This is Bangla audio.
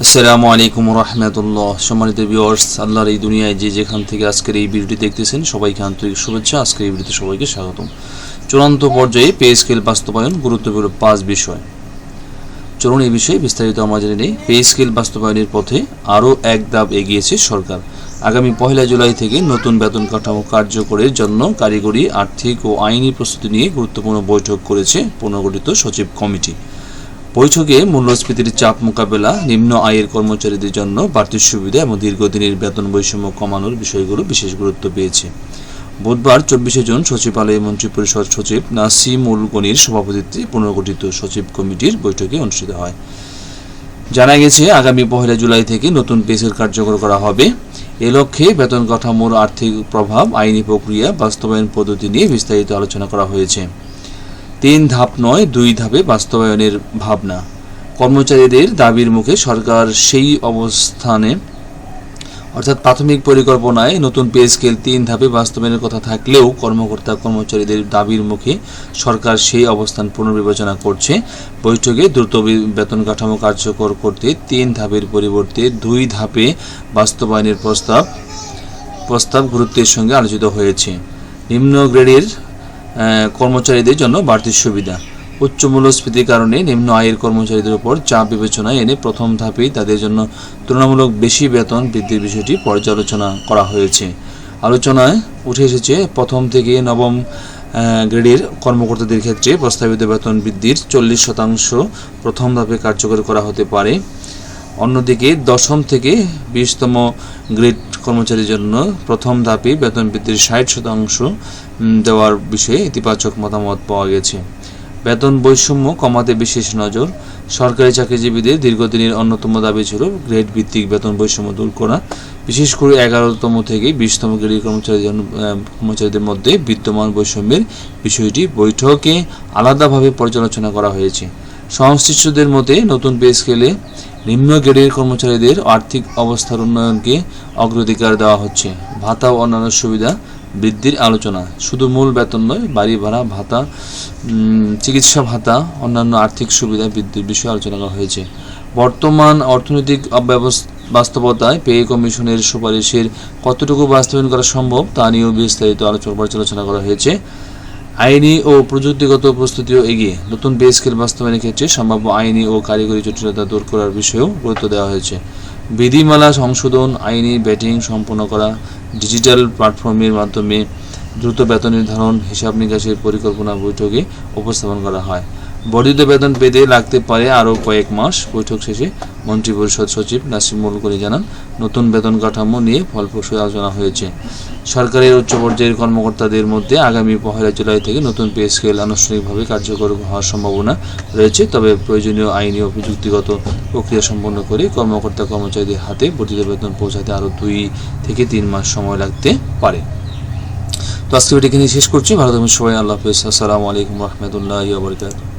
আসসালামু আলাইকুম রহমতুল্লাহ। সম্মানিত ভিউয়ার্স, আল্লাহর এই দুনিয়ায় যে যেখান থেকে আজকের এই ভিডিওটি দেখতেছেন সবাইকে আন্তরিক শুভেচ্ছা। আজকের এই ভিডিওতে সবাইকে স্বাগতম। চূড়ান্ত পর্যায়ে পে স্কেল বাস্তবায়ন, গুরুত্বপূর্ণ 5 বিষয়। চলুন এই বিষয়ে বিস্তারিত আমরা জেনে নিই। পে স্কেল বাস্তবায়নের পথে আরও এক ধাপ এগিয়েছে সরকার। আগামী 1 জুলাই থেকে নতুন বেতন কাঠামো কার্যকরের জন্য কারিগরি, আর্থিক ও আইনি প্রস্তুতি নিয়ে গুরুত্বপূর্ণ বৈঠক করেছে পুনর্গঠিত সচিব কমিটি। বৈঠকে মূল্যস্ফীতির চাপ মোকাবেলা, নিম্ন আয়ের কর্মচারীদের জন্য বাড়তি সুবিধা এবং দীর্ঘদিনের বেতন বৈষম্য কমানোর বিষয়গুলো বিশেষ গুরুত্ব পেয়েছে। বুধবার 24 জুন সচিবালয়ে মন্ত্রিপরিষদ সচিব নাসিমুল গনির সভাপতিত্বে পুনর্গঠিত সচিব কমিটির বৈঠকে অনুষ্ঠিত হয়। জানা গেছে, আগামী 1 জুলাই থেকে নতুন পে স্কেল কার্যকর করা হবে। এ লক্ষ্যে বেতন কাঠামোর আর্থিক প্রভাব, আইনি প্রক্রিয়া, বাস্তবায়ন পদ্ধতি নিয়ে বিস্তারিত আলোচনা করা হয়েছে। 3 ধাপ নয়, 2 ধাপে বাস্তবায়নের ভাবনা। কর্মচারীদের দাবির মুখে সরকার সেই অবস্থানে, অর্থাৎ প্রাথমিক পরিকল্পনায় নতুন পে স্কেল 3 ধাপে বাস্তবায়নের কথা থাকলেও কর্মচারীদের দাবির মুখে সরকার সেই অবস্থান পুনর্বিবেচনা করছে। বৈঠকে দ্রুত বেতন কাঠামো কার্যকর করতে 3 ধাপের পরিবর্তে 2 ধাপে বাস্তবায়নের প্রস্তাব গুরুত্বের সঙ্গে আলোচিত হয়েছে। নিম্ন গ্রেডের কর্মচারীদের জন্য বাড়তি সুবিধা। উচ্চ মূল্যস্ফীতির কারণে নিম্ন আয়ের কর্মচারীদের উপর চাপ বিবেচনায় এনে প্রথম ধাপেই তাদের জন্য তুলনামূলক বেশি বেতন বৃদ্ধির বিষয়টি পর্যালোচনা করা হয়েছে। আলোচনায় উঠে এসেছে, প্রথম থেকে নবম গ্রেডের কর্মকর্তাদের ক্ষেত্রে প্রস্তাবিত বেতন বৃদ্ধির 40% প্রথম ধাপে কার্যকর করা হতে পারে। অন্যদিকে 10ম থেকে 20তম গ্রেড কর্মচারীর জন্য প্রথম ধাপে বেতন বৃদ্ধির 60% দেওয়ার বিষয়ে ইতিবাচক মতামত পাওয়া গেছে। বেতন বৈষম্য কমাতে বিশেষ নজর। সরকারি চাকরিজীবীদের দীর্ঘদিনের অন্যতম দাবি ছিল গ্রেড ভিত্তিক বেতন বৈষম্য দূর করা। বিশেষ করে 11তম থেকে 20তম গ্রেডের কর্মচারীদের মধ্যে বিদ্যমান বৈষম্যের বিষয়টি বৈঠকে আলাদাভাবে পর্যালোচনা করা হয়েছে। সংশ্লিষ্টদের মতে নতুন পে স্কেলে নিম্ন গ্রেডের কর্মচারীদের আর্থিক অবস্থার উন্নয়নকে অগ্রাধিকার দেওয়া হচ্ছে। ভাতা ও অন্যান্য সুবিধা বৃদ্ধির আলোচনা। শুধু মূল বেতন নয়, বাড়ি ভাড়া ভাতা, চিকিৎসা ভাতা, অন্যান্য আর্থিক সুবিধা বৃদ্ধির বিষয়ে আলোচনা করা হয়েছে। বর্তমান অর্থনৈতিক বাস্তবতায় পে কমিশনের সুপারিশের কতটুকু বাস্তবায়ন করা সম্ভব তা নিয়েও বিস্তারিত পর্যালোচনা করা হয়েছে। আইনি ও প্রযুক্তিগত প্রস্তুতিও এগিয়ে। নতুন পে স্কেল বাস্তবায়নের ক্ষেত্রে সম্ভাব্য আইনি ও কারিগরি জটিলতা দূর করার বিষয়েও গুরুত্ব দেওয়া হয়েছে। বিধিমালা সংশোধন, আইনি ব্যাটিং সম্পন্ন করা, ডিজিটাল প্ল্যাটফর্মের মাধ্যমে দ্রুত বেতন নির্ধারণ, হিসাব নিকাশের পরিকল্পনা বৈঠকে উপস্থাপন করা হয়। বর্ধিত বেতন পেতে লাগতে পারে আরও কয়েক মাস। বৈঠক শেষে মন্ত্রিপরিষদ সচিব নাসিমুল গনি জানান, নতুন বেতন কাঠামো নিয়ে ফলপ্রসূ আলোচনা হয়েছে। সরকারের উচ্চ পর্যায়ের কর্মকর্তাদের মধ্যে আগামী 1 জুলাই থেকে নতুন পে স্কেল আনুষ্ঠানিকভাবে কার্যকর হওয়ার সম্ভাবনা রয়েছে। তবে প্রয়োজনীয় আইনি ও প্রযুক্তিগত প্রক্রিয়া সম্পন্ন করে কর্মচারীদের হাতে বর্ধিত বেতন পৌঁছাতে আরও 2 থেকে 3 মাস সময় লাগতে পারে। তো আজকে ভিডিও এখানে শেষ করছি। ভালো থাকবেন সবাই। আল্লাহ হাফেজ। আসসালামু আলাইকুম রহমতুল্লাহি ওয়া বারাকাতুহু।